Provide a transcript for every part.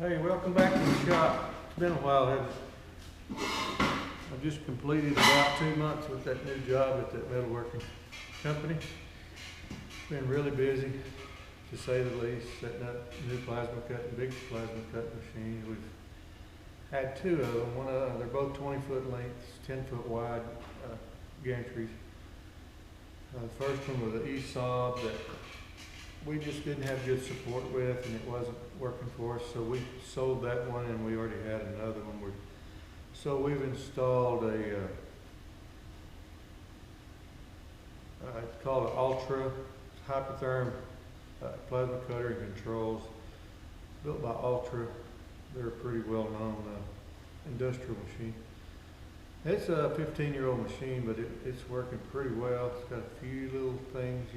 Hey, welcome back to the shop. It's been a while, hasn't it? I've just completed about 2 months with that new job at that metalworking company. Been really busy, to say the least, setting up new plasma cutting, big plasma cutting machines. We've had 2 of them. They're both 20-foot lengths, 10-foot wide gantries. The first one was the ESOB that we just didn't have good support with, and it wasn't working for us, so we sold that one, and we already had another one. So we've installed it's called an Ultra Hypertherm plasma cutter and controls, built by Ultra. They're a pretty well-known industrial machine. It's a 15-year-old machine, but it's working pretty well. It's got a few little things,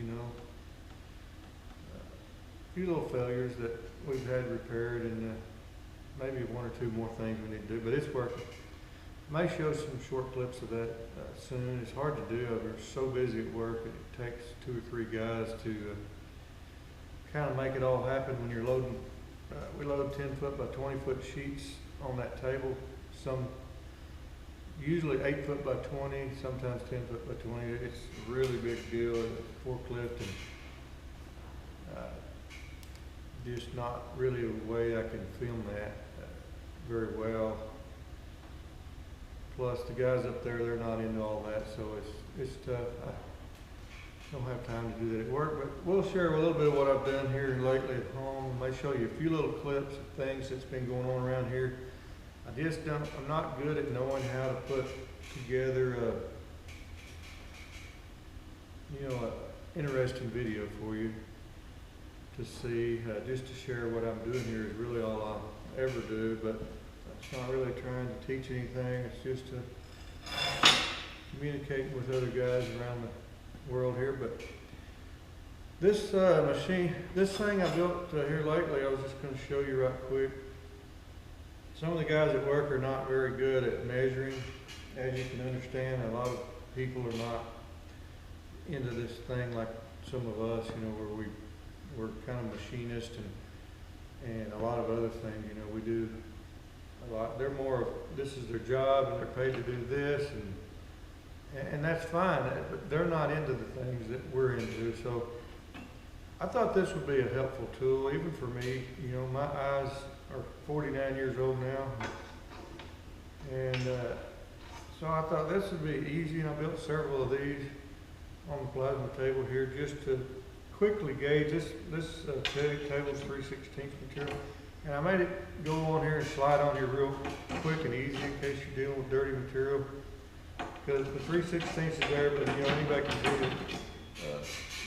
a few little failures that we've had repaired, and maybe 1 or 2 more things we need to do, but it's working. May show some short clips of that soon. It's hard to do. We're so busy at work, it takes 2 or 3 guys to kind of make it all happen when you're loading. We load 10-foot by 20-foot sheets on that table. Usually 8-foot by 20, sometimes 10-foot by 20. It's a really big deal. Forklift, and just not really a way I can film that very well. Plus the guys up there, they're not into all that, so it's tough. I don't have time to do that at work, but we'll share a little bit of what I've done here lately at home. I may show you a few little clips of things that's been going on around here. I'm not good at knowing how to put together an interesting video for you to see. Just to share what I'm doing here is really all I'll ever do, but it's not really trying to teach anything. It's just to communicate with other guys around the world here. But this machine, this thing I built here lately, I was just going to show you right quick. Some of the guys at work are not very good at measuring. As you can understand, a lot of people are not into this thing like some of us, where we're kind of machinists and a lot of other things, we do a lot. They're more of, this is their job and they're paid to do this, and that's fine, but they're not into the things that we're into. So I thought this would be a helpful tool, even for me. My eyes are 49 years old now, and so I thought this would be easy, and I built several of these on the plasma table here just to quickly gauge. This table's 3/16 material, and I made it go on here and slide on here real quick and easy in case you're dealing with dirty material, because the 3/16 is there, but anybody can do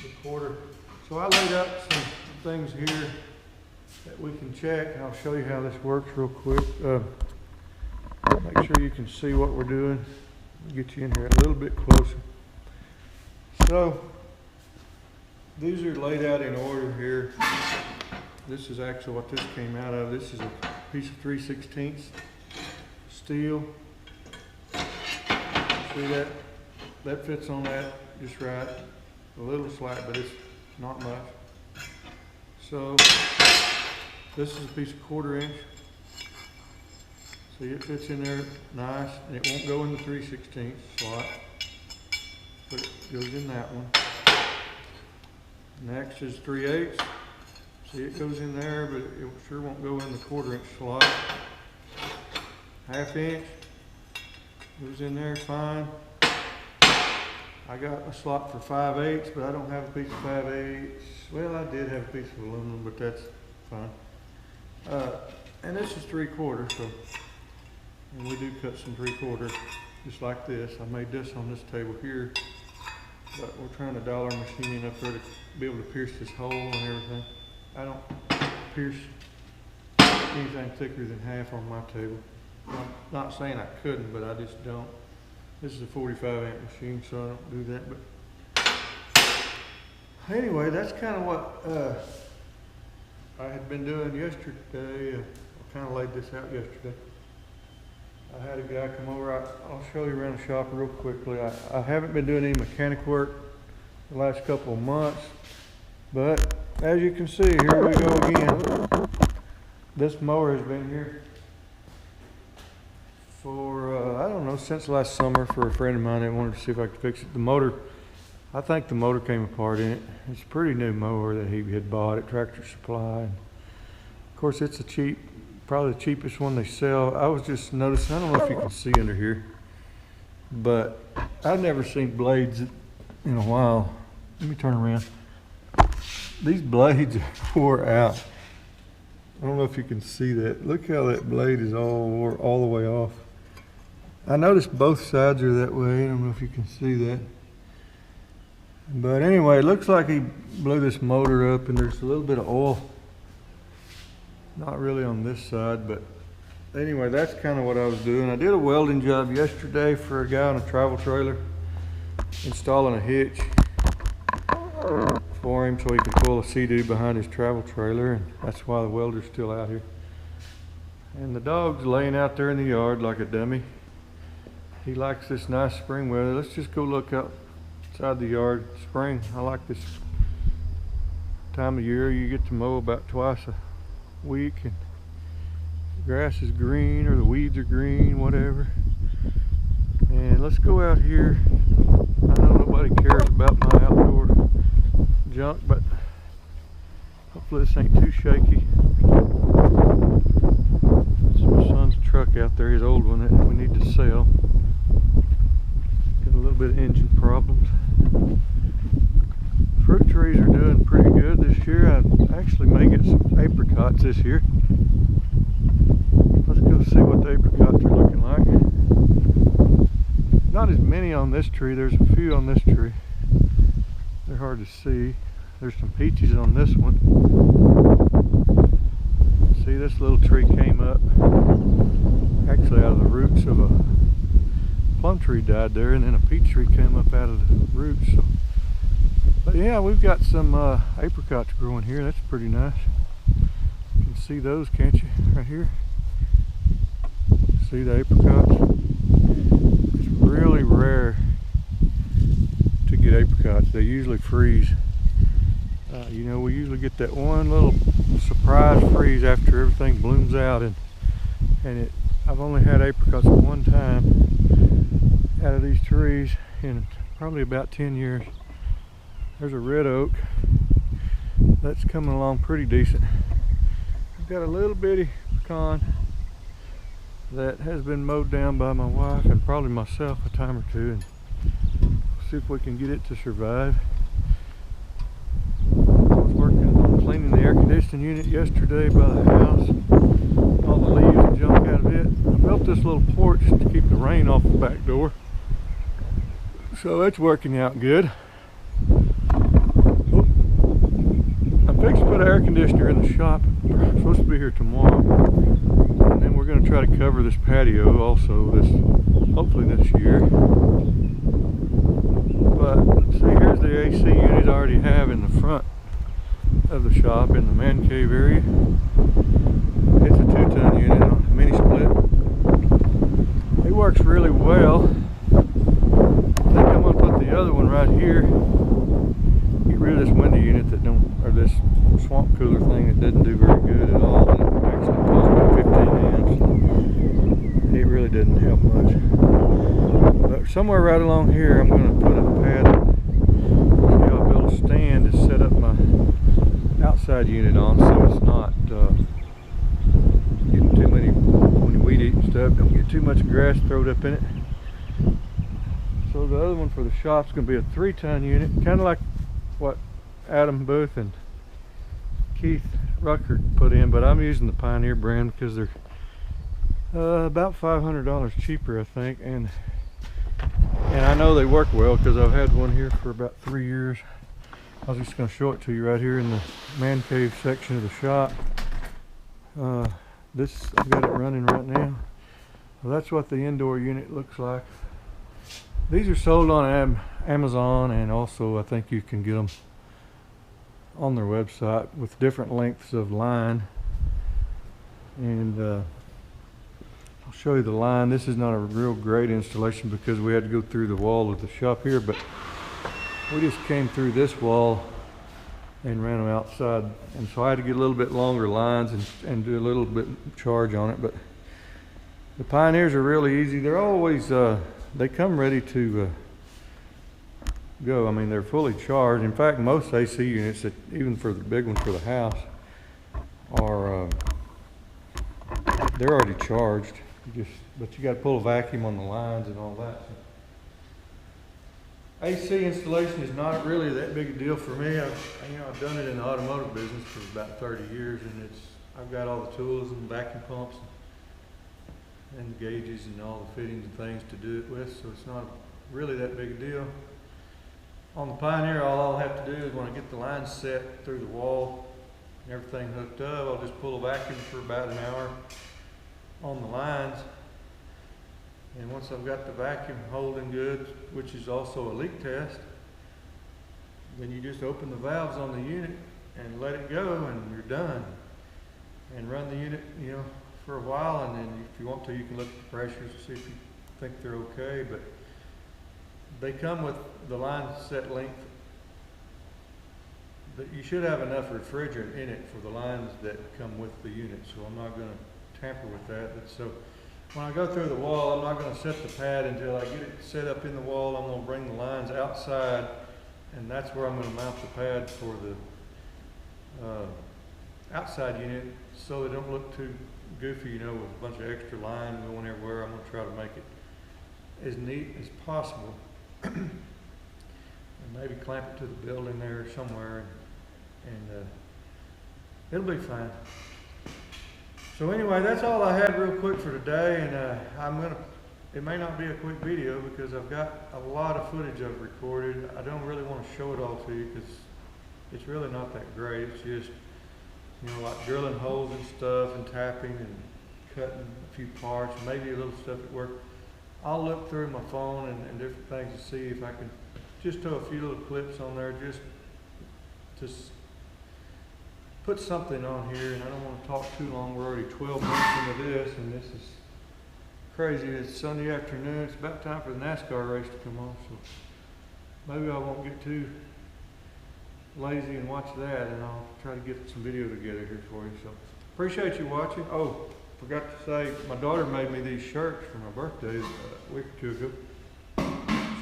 the quarter. So I laid out some things here that we can check, and I'll show you how this works real quick. Make sure you can see what we're doing. Get you in here a little bit closer. So these are laid out in order here. This is actually what this came out of. This is a piece of 3/16 steel. See that? That fits on that just right. A little slack, but it's not much. So this is a piece of 1/4 inch. See, it fits in there nice, and it won't go in the 3/16 slot, but it goes in that one. Next is 3/8. See, it goes in there, but it sure won't go in the 1/4 inch slot. 1/2 inch goes in there fine. I got a slot for 5/8, but I don't have a piece of 5/8. Well, I did have a piece of aluminum, but that's fine. And this is 3/4, so, and we do cut some 3/4 just like this. I made this on this table here, but we're trying to dial our machine in up there to be able to pierce this hole and everything. I don't pierce anything thicker than 1/2 on my table. I'm not saying I couldn't, but I just don't. This is a 45 amp machine, so I don't do that. But anyway, that's kind of what I had been doing yesterday. I kind of laid this out yesterday. I had a guy come over. I'll show you around the shop real quickly. I haven't been doing any mechanic work the last couple of months, but as you can see, here we go again. This mower has been here for, I don't know, since last summer for a friend of mine that wanted to see if I could fix it. The motor, I think the motor came apart in it. It's a pretty new mower that he had bought at Tractor Supply. And of course, it's probably the cheapest one they sell. I was just noticing, I don't know if you can see under here, but I've never seen blades in a while. Let me turn around. These blades are wore out. I don't know if you can see that. Look how that blade is all the way off. I noticed both sides are that way. I don't know if you can see that. But anyway, it looks like he blew this motor up and there's a little bit of oil. Not really on this side, but anyway, that's kind of what I was doing. I did a welding job yesterday for a guy on a travel trailer, installing a hitch for him so he can pull a Sea-Doo behind his travel trailer, and that's why the welder's still out here. And the dog's laying out there in the yard like a dummy. He likes this nice spring weather. Let's just go look outside the yard. Spring, I like this time of year. You get to mow about twice a week and the grass is green or the weeds are green, whatever. And let's go out here. I know nobody cares about my outdoor junk, but hopefully this ain't too shaky. It's my son's truck out there, his old one that we need to sell. Got a little bit of engine problems. Fruit trees are doing pretty good this year. I actually may get some apricots this year. Let's go see what the apricots are looking like. Not as many on this tree. There's a few on this tree. They're hard to see. There's some peaches on this one. See, this little tree came up actually out of the roots of a plum tree died there, and then a peach tree came up out of the roots. So, but yeah, we've got some apricots growing here. That's pretty nice. You can see those, can't you? Right here. See the apricots? It's really rare to get apricots. They usually freeze. You know, we usually get that one little surprise freeze after everything blooms out, and I've only had apricots one time out of these trees in probably about 10 years. There's a red oak that's coming along pretty decent. I've got a little bitty pecan that has been mowed down by my wife and probably myself a time or two, and we'll see if we can get it to survive. I was working on cleaning the air conditioning unit yesterday by the house, all the leaves and junk out of it. I built this little porch to keep the rain off the back door, so that's working out good. I'm fixing to put an air conditioner in the shop. I'm supposed to be here tomorrow, and then we're going to try to cover this patio also hopefully this year. But see, here's the AC unit I already have in the front of the shop in the man cave area. It's a 2-ton unit on a mini split. It works really well. I think I'm going to put the other one right here. Get rid of this window unit or this swamp cooler thing that doesn't do very good at all. And it actually pulls about 15 amps. It really doesn't help much. But somewhere right along here, I'm going to put a pad. I'll build a stand to set up my outside unit on, so it's not getting too many, when you weed eat and stuff, don't get too much grass thrown up in it. So the other one for the shop's going to be a 3-ton unit, kind of like what Adam Booth and Keith Rucker put in, but I'm using the Pioneer brand because they're about $500 cheaper, I think, and I know they work well because I've had one here for about 3 years. I was just going to show it to you right here in the man cave section of the shop. I've got it running right now. Well, that's what the indoor unit looks like. These are sold on Amazon, and also I think you can get them on their website with different lengths of line. And I'll show you the line. This is not a real great installation because we had to go through the wall of the shop here, but we just came through this wall and ran them outside. And so I had to get a little bit longer lines and do a little bit charge on it. But the Pioneers are really easy. They're always, they come ready to go. I mean, they're fully charged. In fact, most AC units, that, even for the big ones for the house, are they're already charged. But you got to pull a vacuum on the lines and all that. AC installation is not really that big a deal for me. I've done it in the automotive business for about 30 years, and I've got all the tools and vacuum pumps and gauges and all the fittings and things to do it with, so it's not really that big a deal. On the Pioneer, all I'll have to do is when I get the lines set through the wall and everything hooked up, I'll just pull a vacuum for about an hour on the lines. And once I've got the vacuum holding good, which is also a leak test, then you just open the valves on the unit and let it go, and you're done. And run the unit, for a while, and then if you want to, you can look at the pressures to see if you think they're okay. But they come with the line set length. But you should have enough refrigerant in it for the lines that come with the unit, so I'm not going to tamper with that. But so when I go through the wall, I'm not going to set the pad until I get it set up in the wall. I'm going to bring the lines outside, and that's where I'm going to mount the pad for the outside unit, so they don't look too goofy, with a bunch of extra line going everywhere. I'm going to try to make it as neat as possible. And maybe clamp it to the building there somewhere, and it'll be fine. So anyway, that's all I had real quick for today, and it may not be a quick video because I've got a lot of footage I've recorded. I don't really want to show it all to you because it's really not that great. It's just, like drilling holes and stuff and tapping and cutting a few parts, maybe a little stuff at work. I'll look through my phone and different things to see if I can just throw a few little clips on there just to put something on here. And I don't want to talk too long. We're already 12 minutes into this, and this is crazy. It's Sunday afternoon. It's about time for the NASCAR race to come on, so maybe I won't get too lazy and watch that, and I'll try to get some video together here for you. So appreciate you watching. Oh, forgot to say, my daughter made me these shirts for my birthday a week or two ago.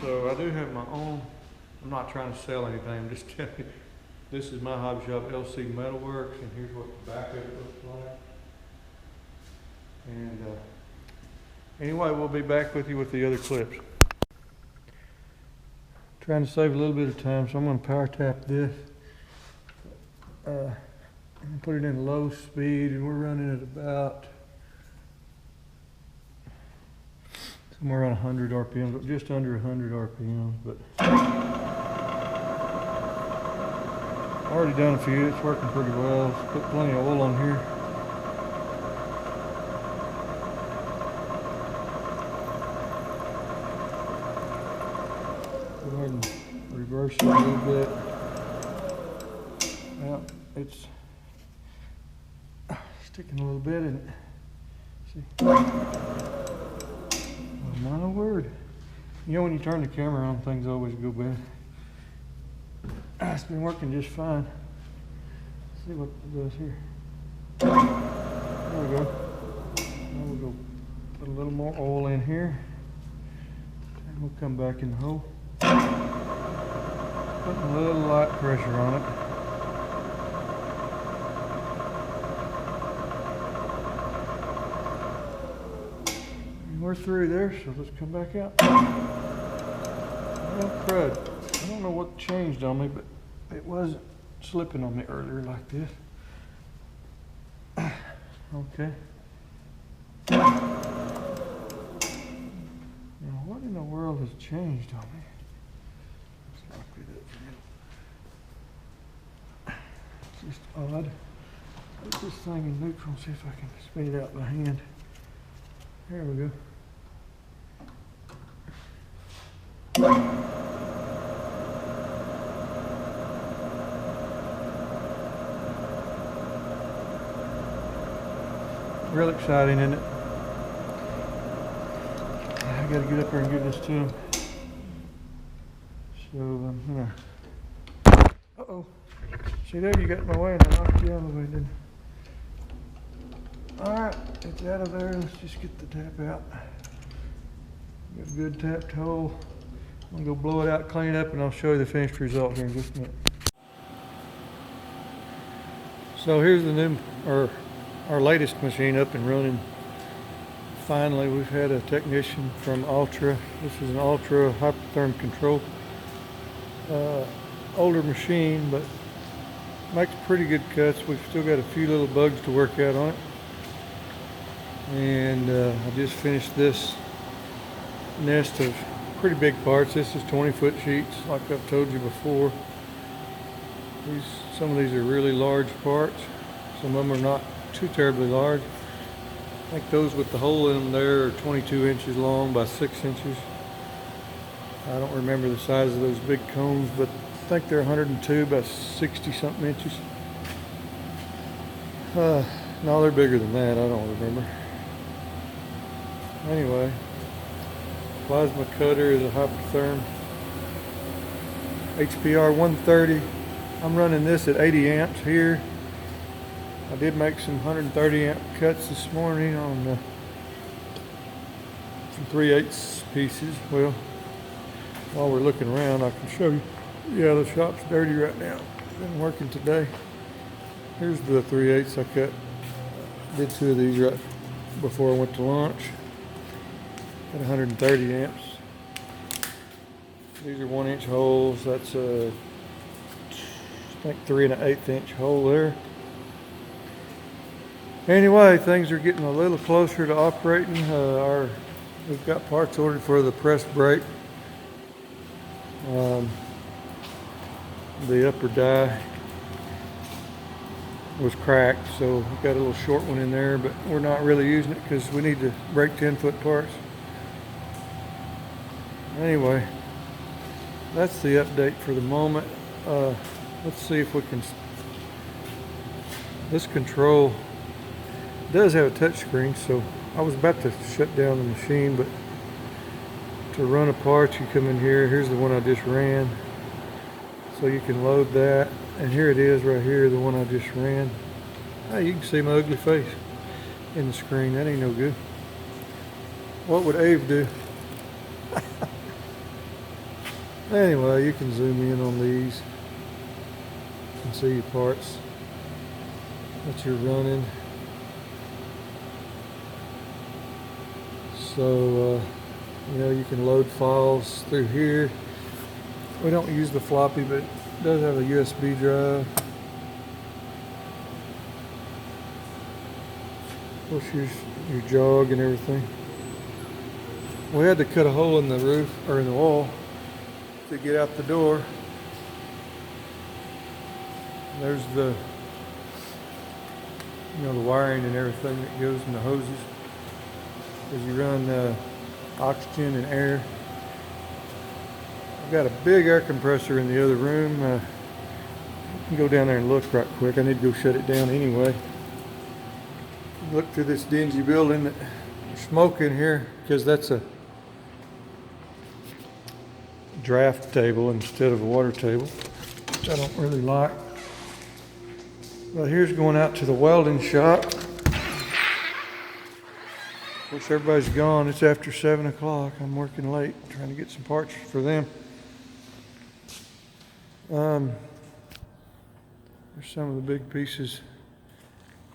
So I do have my own. I'm not trying to sell anything. I'm just telling you, this is my hobby shop, LC Metalworks, and here's what the back of it looks like. And anyway, we'll be back with you with the other clips. Trying to save a little bit of time, so I'm going to power tap this. I'm going to put it in low speed, and we're running at about somewhere around 100 RPMs, just under 100 RPMs. But already done a few. It's working pretty well. Let's put plenty of oil on here. Go ahead and reverse it a little bit. Now it's sticking a little bit in it. See? Oh my word. When you turn the camera on, things always go bad. It's been working just fine. Let's see what it does here. There we go. Now we'll go put a little more oil in here. And we'll come back in the hole. Putting a little light pressure on it. And we're through there, so let's come back out. Well, crud. I don't know what changed on me, but it wasn't slipping on me earlier like this. Okay. Now, what in the world has changed on me? Let's lock it up for a minute. It's just odd. Put this thing in neutral and see if I can spin it out by hand. There we go. Real exciting, isn't it? I gotta get up there and give this to him. So I'm gonna, See there, you got in my way and I knocked you out of the way, didn't I? Alright, it's out of there. Let's just get the tap out. Got a good tapped hole. I'm gonna go blow it out, clean it up, and I'll show you the finished result here in just a minute. So here's the new, or our latest machine up and running. Finally, we've had a technician from Ultra. This is an Ultra hypertherm control. Older machine, but makes pretty good cuts. We've still got a few little bugs to work out on it. And I just finished this nest of pretty big parts. This is 20-foot sheets, like I've told you before. Some of these are really large parts. Some of them are not too terribly large. I think those with the hole in them there are 22 inches long by 6 inches. I don't remember the size of those big cones, but I think they're 102 by 60 something inches. No, they're bigger than that. I don't remember. Anyway, plasma cutter is a hypertherm HPR 130. I'm running this at 80 amps here. I did make some 130 amp cuts this morning on some 3/8 pieces. Well, while we're looking around, I can show you. Yeah, the shop's dirty right now. Been working today. Here's the 3/8 I cut. Did 2 of these right before I went to lunch. At 130 amps. These are 1-inch holes. That's I think 3 1/8 inch hole there. Anyway, things are getting a little closer to operating. We've got parts ordered for the press brake. The upper die was cracked, so we've got a little short one in there, but we're not really using it because we need to break 10-foot parts. Anyway, that's the update for the moment. Let's see if we can. This control does have a touch screen, so I was about to shut down the machine, but to run a part, you come in here. Here's the one I just ran, so you can load that. And here it is right here, the one I just ran. Hey, you can see my ugly face in the screen. That ain't no good. What would Abe do? Anyway, you can zoom in on these and see your parts that you're running. So, you can load files through here. We don't use the floppy, but it does have a USB drive. Of course, your jog and everything. We had to cut a hole in the roof, or in the wall, to get out the door. There's the wiring and everything that goes in the hoses as you run oxygen and air. I've got a big air compressor in the other room. You can go down there and look right quick. I need to go shut it down anyway. Look through this dingy building. There's smoke in here because that's a draft table instead of a water table, which I don't really like. Well, here's going out to the welding shop. Of course, everybody's gone. It's after 7 o'clock. I'm working late, trying to get some parts for them. There's some of the big pieces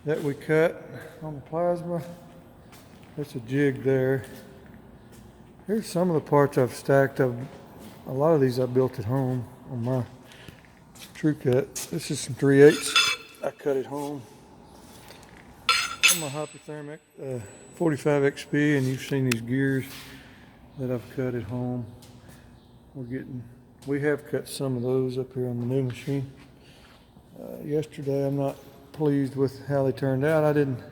that we cut on the plasma. That's a jig there. Here's some of the parts I've stacked. A lot of these I built at home on my True Cut. This is some 3/8 I cut at home on my hyperthermic 45 XP, and you've seen these gears that I've cut at home. We have cut some of those up here on the new machine. Yesterday, I'm not pleased with how they turned out. I didn't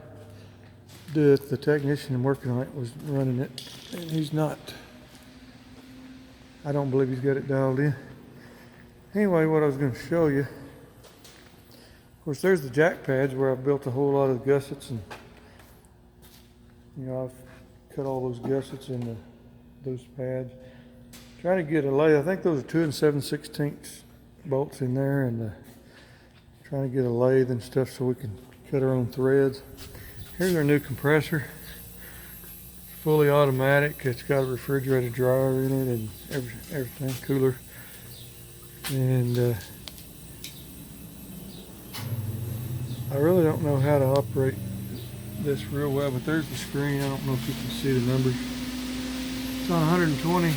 do it. The technician I'm working on it was running it, and he's not. I don't believe he's got it dialed in. Anyway, what I was going to show you. Of course, there's the jack pads where I've built a whole lot of gussets, and I've cut all those gussets into those pads. Trying to get a lay. I think those are 2 7/16 bolts in there, and Trying to get a lathe and stuff so we can cut our own threads. Here's our new compressor. Fully automatic. It's got a refrigerator dryer in it and everything, cooler. And I really don't know how to operate this real well, but there's the screen. I don't know if you can see the numbers. It's on 120.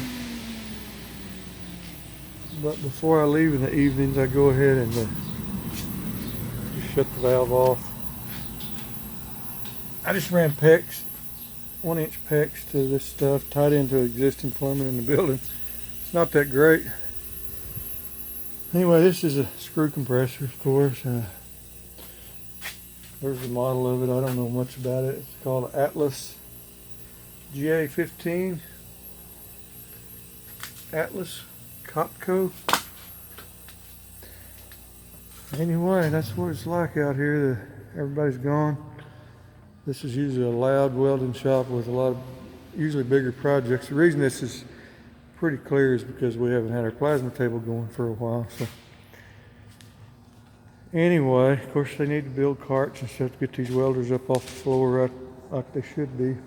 But before I leave in the evenings, I go ahead and just shut the valve off. I just ran PEX, 1-inch PEX to this stuff, tied into existing plumbing in the building. It's not that great. Anyway, this is a screw compressor, of course. There's the model of it. I don't know much about it. It's called Atlas GA15. Atlas Copco. Anyway, that's what it's like out here. Everybody's gone. This is usually a loud welding shop with a lot of usually bigger projects. The reason this is pretty clear is because we haven't had our plasma table going for a while. So anyway, of course they need to build carts and stuff to get these welders up off the floor right like they should be.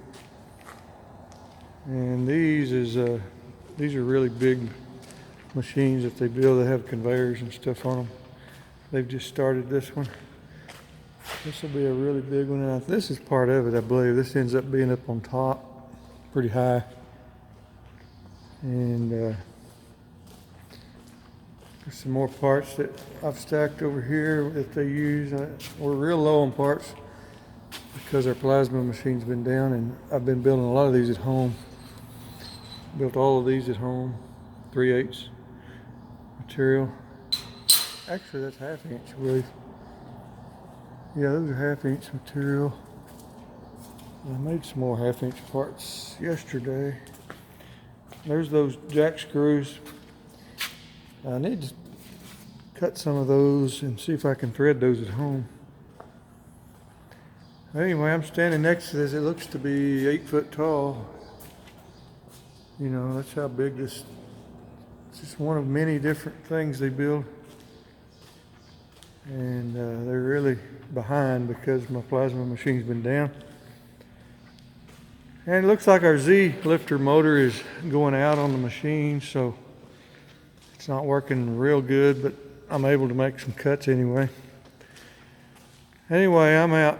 And these are really big machines that they build. They have conveyors and stuff on them. They've just started this one. This will be a really big one. And this is part of it, I believe. This ends up being up on top, pretty high. And there's some more parts that I've stacked over here that they use. We're real low on parts because our plasma machine's been down, and I've been building a lot of these at home. Built all of these at home, 3/8 material. Actually, that's 1/2 inch, I believe. Yeah, those are 1/2 inch material. I made some more 1/2 inch parts yesterday. There's those jack screws. I need to cut some of those and see if I can thread those at home. Anyway, I'm standing next to this. It looks to be 8 foot tall. You know, that's how big this. It's just one of many different things they build. And they're really behind because my plasma machine's been down. And it looks like our Z lifter motor is going out on the machine, so it's not working real good, but I'm able to make some cuts anyway. Anyway, I'm out.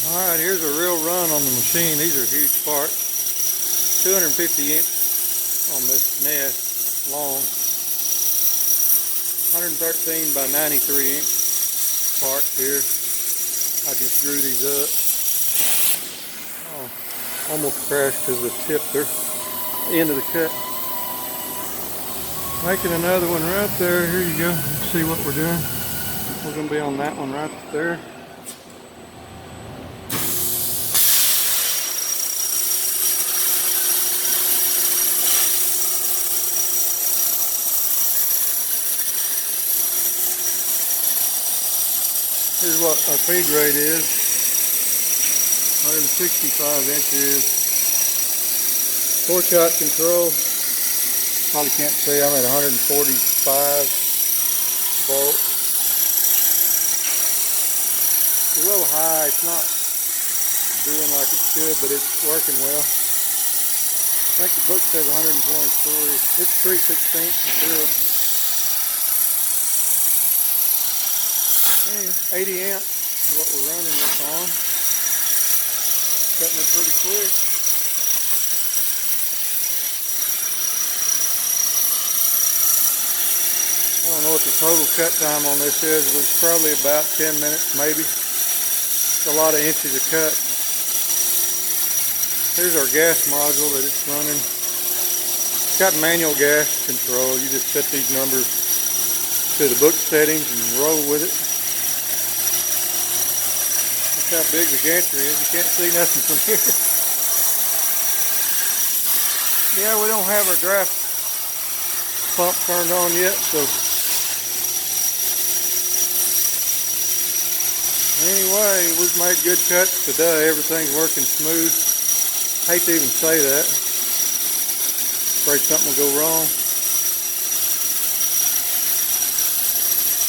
All right, here's a real run on the machine. These are huge parts. 250 inch on this nest long. 113 by 93 inch parts here. I just drew these up. Oh, almost crashed because of the tip there. The end of the cut. Making another one right there. Here you go. Let's see what we're doing. We're going to be on that one right there. Here's what our feed rate is, 165 inches. Four-shot control, probably can't see, I'm at 145 volts. It's a little high, it's not doing like it should, but it's working well. I think the book says 123. It's 3/16 material. 80 amps is what we're running this on. Cutting it pretty quick. I don't know what the total cut time on this is, but it's probably about 10 minutes maybe. It's a lot of inches of cut. Here's our gas module that it's running. It's got manual gas control. You just set these numbers to the book settings and roll with it. How big the gantry is. You can't see nothing from here. Yeah, we don't have our draft pump turned on yet, so anyway, we've made good cuts today. Everything's working smooth. Hate to even say that. Afraid something will go wrong.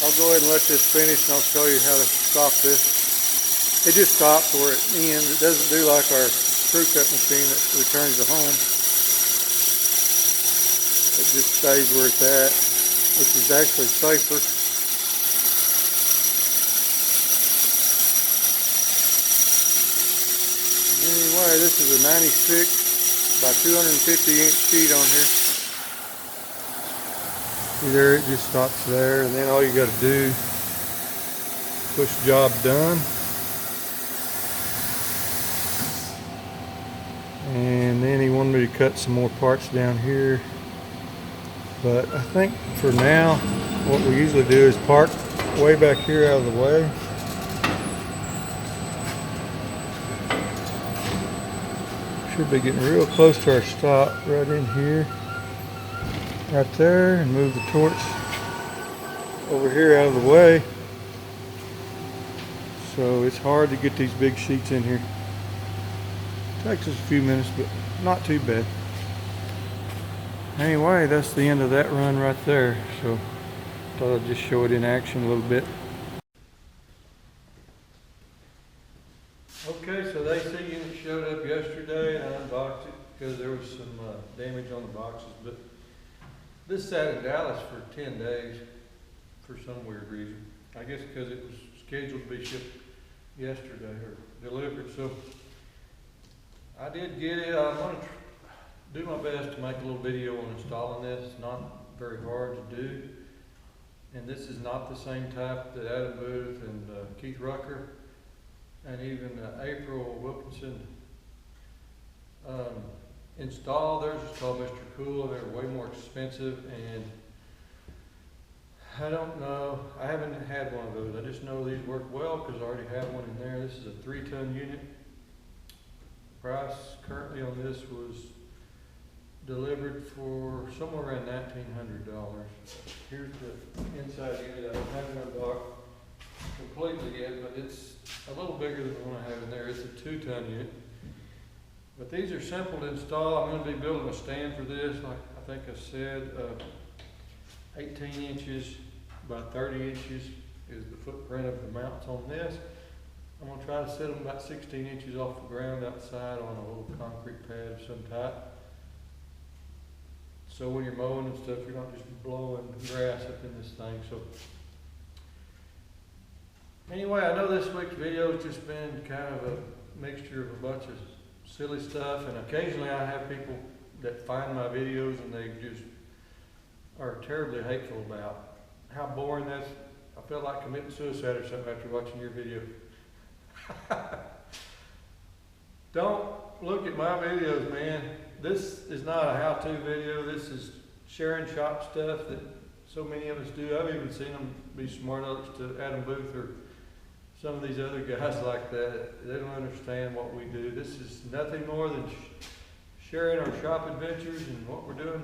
I'll go ahead and let this finish and I'll show you how to stop this. It just stops where it ends. It doesn't do like our screw cut machine that returns to home. It just stays where it's at, which is actually safer. Anyway, this is a 96 by 250 inch sheet on here. See there, it just stops there, and then all you got to do, push job done. And then he wanted me to cut some more parts down here. But I think for now, what we usually do is park way back here out of the way. Should be getting real close to our stop right in here. Right there, and move the torch over here out of the way. So it's hard to get these big sheets in here. Takes us a few minutes, but not too bad. Anyway, that's the end of that run right there. So thought I'd just show it in action a little bit. Okay, so the AC unit showed up yesterday and I unboxed it because there was some damage on the boxes. But this sat in Dallas for 10 days for some weird reason. I guess because it was scheduled to be shipped yesterday or delivered. So I did get it. I'm going to do my best to make a little video on installing this. It's not very hard to do. And this is not the same type that Adam Booth and Keith Rucker and even April Wilkinson installed. Theirs is called Mr. Cool. They're way more expensive, and I don't know. I haven't had one of those. I just know these work well because I already have one in there. This is a 3-ton unit. Price currently on this was delivered for somewhere around $1,900. Here's the inside unit. I don't have it unboxed completely yet, but it's a little bigger than the one I have in there. It's a 2-ton unit. But these are simple to install. I'm going to be building a stand for this, like I think I said. 18 inches by 30 inches is the footprint of the mounts on this. I'm going to try to set them about 16 inches off the ground outside on a little concrete pad of some type. So when you're mowing and stuff, you're not just blowing grass up in this thing. So anyway, I know this week's video has just been kind of a mixture of a bunch of silly stuff, and occasionally I have people that find my videos and they just are terribly hateful about how boring that's. I felt like committing suicide or something after watching your video. Don't look at my videos, man. This is not a how-to video. This is sharing shop stuff that so many of us do. I've even seen them be smart alerts to Adam Booth or some of these other guys like that. They don't understand what we do. This is nothing more than sharing our shop adventures and what we're doing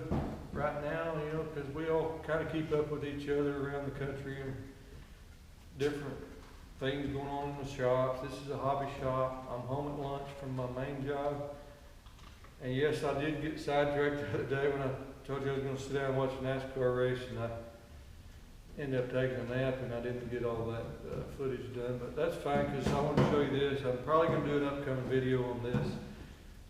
right now, you know, because we all kind of keep up with each other around the country and different things going on in the shops. This is a hobby shop. I'm home at lunch from my main job. And yes, I did get sidetracked the other day when I told you I was going to sit down and watch a NASCAR race, and I ended up taking a nap and I didn't get all that footage done. But that's fine because I want to show you this. I'm probably going to do an upcoming video on this.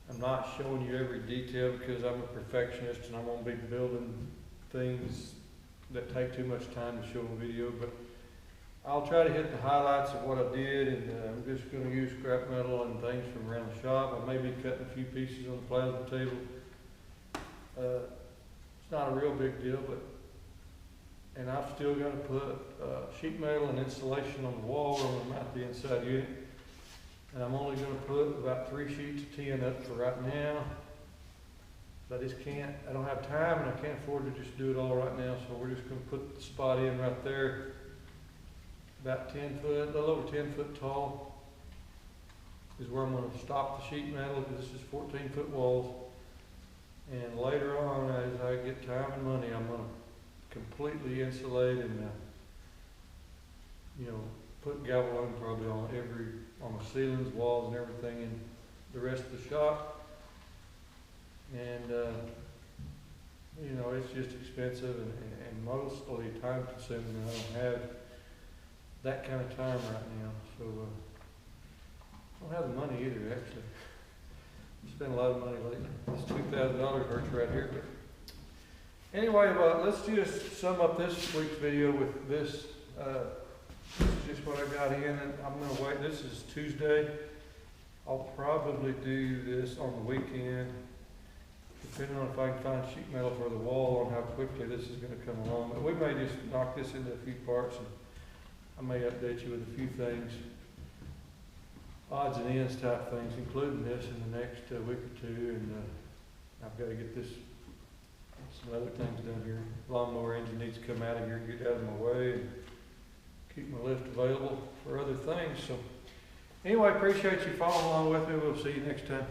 I'm not showing you every detail because I'm a perfectionist and I'm going to be building things that take too much time to show in video. But I'll try to hit the highlights of what I did, and I'm just going to use scrap metal and things from around the shop. I may be cutting a few pieces on the plasma table. It's not a real big deal, but and I've still got to put sheet metal and insulation on the wall where I'm going to mount the inside unit. And I'm only going to put about 3 sheets of tin up for right now. But I just can't, I don't have time and I can't afford to just do it all right now. So we're just going to put the spot in right there. About 10 foot, a little over 10 foot tall is where I'm going to stop the sheet metal because this is 14-foot walls. And later on, as I get time and money, I'm going to completely insulate and, you know, put galvanizing probably on the ceilings, walls, and everything in the rest of the shop. And, you know, it's just expensive and mostly time consuming. I don't have that kind of time right now. So I don't have the money either, actually. I spent a lot of money lately. This $2,000 hurts right here. But anyway, let's just sum up this week's video with this. This is just what I got in, and I'm going to wait. This is Tuesday. I'll probably do this on the weekend, depending on if I can find sheet metal for the wall and how quickly this is going to come along. But we may just knock this into a few parts, and I may update you with a few things, odds and ends type things, including this in the next week or two. And I've got to get some other things done here. Lawnmower engine needs to come out of here, get out of my way, and keep my lift available for other things. So anyway, appreciate you following along with me. We'll see you next time.